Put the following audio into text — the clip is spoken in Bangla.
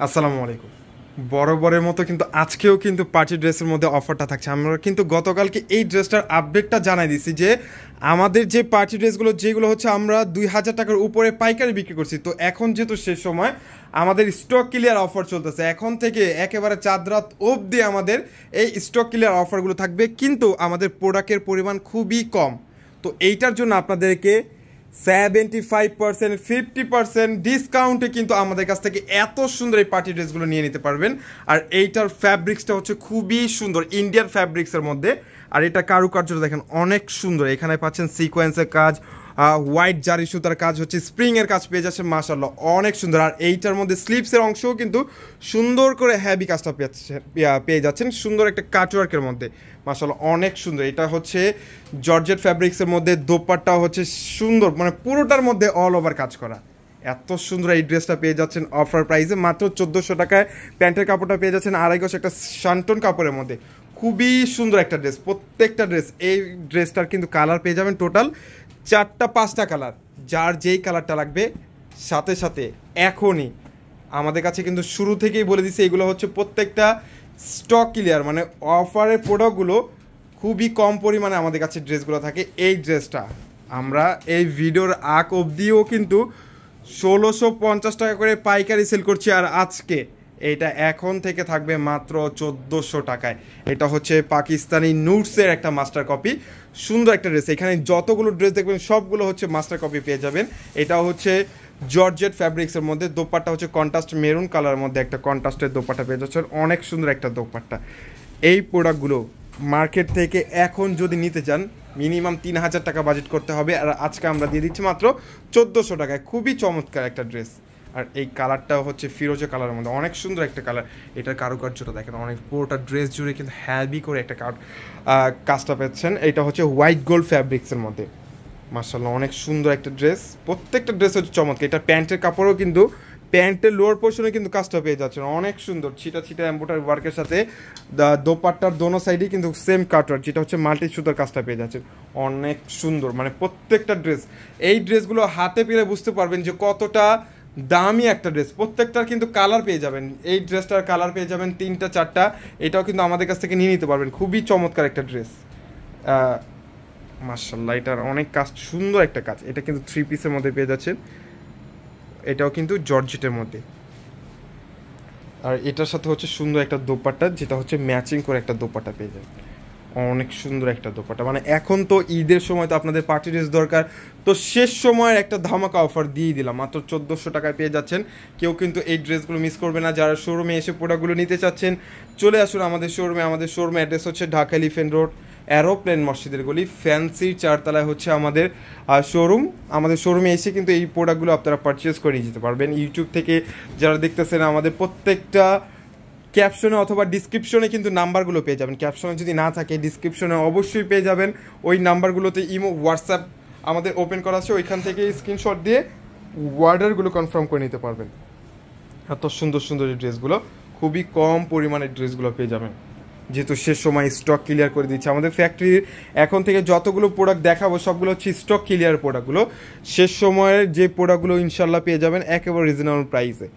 আসসালামু আলাইকুম। বরাবরের মতো কিন্তু আজকেও কিন্তু পার্টি ড্রেসের মধ্যে অফারটা থাকছে। আমরা কিন্তু গতকালকে এই ড্রেসটার আপডেটটা জানাই দিছি যে আমাদের যে পার্টি ড্রেসগুলো যেগুলো হচ্ছে আমরা 2000 টাকার উপরে পাইকারি বিক্রি করছি, তো এখন যেহেতু শেষ সময় আমাদের স্টক ক্লিয়ার অফার চলতেছে। এখন থেকে একেবারে চাঁদ রাত অবধি আমাদের এই স্টক ক্লিয়ার অফারগুলো থাকবে, কিন্তু আমাদের প্রোডাক্টের পরিমাণ খুবই কম। তো এইটার জন্য আপনাদেরকে 75%, 50% ডিসকাউন্টে কিন্তু আমাদের কাছ থেকে এত সুন্দর এই পার্টি ড্রেসগুলো নিয়ে নিতে পারবেন। আর এইটার ফ্যাব্রিক্সটা হচ্ছে খুবই সুন্দর, ইন্ডিয়ান ফ্যাব্রিক্সের মধ্যে। আর এটা কারুকার্যটা দেখেন অনেক সুন্দর। এখানে পাচ্ছেন সিকোয়েন্সের কাজ, হোয়াইট জারি সুতার কাজ, হচ্ছে স্প্রিংয়ের কাজ পেয়ে যাচ্ছে, মাশাআল্লাহ অনেক সুন্দর। আর এইটার মধ্যে স্লিভসের অংশও কিন্তু সুন্দর করে হ্যাভি কাজটা পেয়ে যাচ্ছেন, সুন্দর একটা কাটওয়ার্কের মধ্যে, মাশাআল্লাহ অনেক সুন্দর। এটা হচ্ছে জর্জেট ফ্যাব্রিক্সের মধ্যে, দোপাট্টা হচ্ছে সুন্দর, মানে পুরোটার মধ্যে অল ওভার কাজ করা। এত সুন্দর এই ড্রেসটা পেয়ে যাচ্ছেন অফার প্রাইসে মাত্র 1400 টাকায়। প্যান্টের কাপড়টা পেয়ে যাচ্ছেন 2.5 গজ একটা শান্টন কাপড়ের মধ্যে। খুবই সুন্দর একটা ড্রেস, প্রত্যেকটা ড্রেস। এই ড্রেসটার কিন্তু কালার পেয়ে যাবেন টোটাল 4-5টা কালার। যার যেই কালারটা লাগবে সাথে সাথে এখনই আমাদের কাছে কিন্তু শুরু থেকেই বলে দিচ্ছি, এগুলো হচ্ছে প্রত্যেকটা স্টক ক্লিয়ার, মানে অফারের প্রোডাক্টগুলো খুবই কম পরিমাণে আমাদের কাছে ড্রেসগুলো থাকে। এই ড্রেসটা আমরা এই ভিডিওর আগ অবধিও কিন্তু 1650 টাকা করে পাইকারি সেল করছি, আর আজকে এটা এখন থেকে থাকবে মাত্র 1400 টাকায়। এটা হচ্ছে পাকিস্তানি নুটসের একটা মাস্টার কপি, সুন্দর একটা ড্রেস। এখানে যতগুলো ড্রেস দেখবেন সবগুলো হচ্ছে মাস্টার কপি পেয়ে যাবেন। এটা হচ্ছে জর্জেট ফ্যাব্রিক্সের মধ্যে, দোপাট্টা হচ্ছে কন্ট্রাস্ট মেরুন কালারের মধ্যে একটা কন্ট্রাস্টের দোপাট্টা পেয়ে যাচ্ছেন, অনেক সুন্দর একটা দোপাট্টা। এই প্রোডাক্টগুলো মার্কেট থেকে এখন যদি নিতে চান মিনিমাম 3000 টাকা বাজেট করতে হবে, আর আজকে আমরা দিয়ে দিচ্ছি মাত্র 1400 টাকায়। খুবই চমৎকার একটা ড্রেস। আর এই কালারটাও হচ্ছে ফিরোজা কালারের মধ্যে, অনেক সুন্দর একটা কালার। এটার কারুকার্যটা দেখেন অনেক, পুরোটা ড্রেস জুড়ে কিন্তু হ্যাভি করে একটা কাজটা পাচ্ছেন। এটা হচ্ছে হোয়াইট গোল্ড ফ্যাব্রিক্সের মধ্যে, মার্শাল্লাহ অনেক সুন্দর একটা ড্রেস। প্রত্যেকটা ড্রেস হচ্ছে চমৎকার। এটা প্যান্টের কাপড়ও কিন্তু প্যান্টের লোয়ার পোর্শনে কিন্তু কাজটা পেয়ে যাচ্ছেন, অনেক সুন্দর ছিটা ছিটা এম্বোটারি ওয়ার্কের সাথে। দোপাট্টার দোনো সাইডেই কিন্তু সেম কাটওয়ার্ক, যেটা হচ্ছে মাল্টি সুতার কাজটা পেয়ে যাচ্ছেন, অনেক সুন্দর। মানে প্রত্যেকটা ড্রেস, এই ড্রেসগুলো হাতে পেলে বুঝতে পারবেন যে কতটা দামি একটা ড্রেস। প্রত্যেকটার কিন্তু কালার পেয়ে যাবেন, এই ড্রেসটার কালার পেয়ে যাবেন 3টা 4টা। এটাও কিন্তু আমাদের কাছ থেকে নিয়ে নিতে পারবেন। খুবই চমৎকার একটা ড্রেস, মাশাআল্লাহ। এটার অনেক কাজ, সুন্দর একটা কাজ। এটা কিন্তু 3 পিসের মধ্যে পেয়ে যাচ্ছেন, এটাও কিন্তু জর্জেটের মধ্যে। আর এটার সাথে হচ্ছে সুন্দর একটা দোপাট্টা, যেটা হচ্ছে ম্যাচিং করে একটা দোপাট্টা পেয়ে যাবেন, অনেক সুন্দর একটা দোপাট্টা। মানে এখন তো ঈদের সময় তো আপনাদের পার্টি ড্রেস দরকার, তো শেষ সময়ের একটা ধামাকা অফার দিয়ে দিলাম, মাত্র 1400 টাকায় পেয়ে যাচ্ছেন। কেউ কিন্তু এই ড্রেসগুলো মিস করবে না। যারা শোরুমে এসে প্রোডাক্টগুলো নিতে চাচ্ছেন চলে আসুন আমাদের শোরুমে। আমাদের শোরুমে অ্যাড্রেস হচ্ছে ঢাকা এলিফ্যান্ট রোড, অ্যারোপ্লেন মসজিদের গলি, ফ্যান্সির 4তলায় হচ্ছে আমাদের শোরুম। আমাদের শোরুমে এসে কিন্তু এই প্রোডাক্টগুলো আপনারা পারচেস করে নিয়ে যেতে পারবেন। ইউটিউব থেকে যারা দেখতেছেন আমাদের প্রত্যেকটা ক্যাপশনে অথবা ডিসক্রিপশনে কিন্তু নাম্বারগুলো পেয়ে যাবেন। ক্যাপশনে যদি না থাকে ডিসক্রিপশনে অবশ্যই পেয়ে যাবেন। ওই নাম্বারগুলোতে ইমো, হোয়াটসঅ্যাপ আমাদের ওপেন করা আছে, ওইখান থেকে স্ক্রিনশট দিয়ে অর্ডারগুলো কনফার্ম করে নিতে পারবেন। এত সুন্দর সুন্দর এই ড্রেসগুলো, খুবই কম পরিমাণের ড্রেসগুলো পেয়ে যাবেন, যেহেতু শেষ সময় স্টক ক্লিয়ার করে দিচ্ছে আমাদের ফ্যাক্টরির। এখন থেকে যতগুলো প্রোডাক্ট দেখাবো সবগুলো হচ্ছে স্টক ক্লিয়ার প্রোডাক্টগুলো। শেষ সময়ের যে প্রোডাক্টগুলো ইনশাল্লাহ পেয়ে যাবেন একেবারে রিজনেবল প্রাইসে।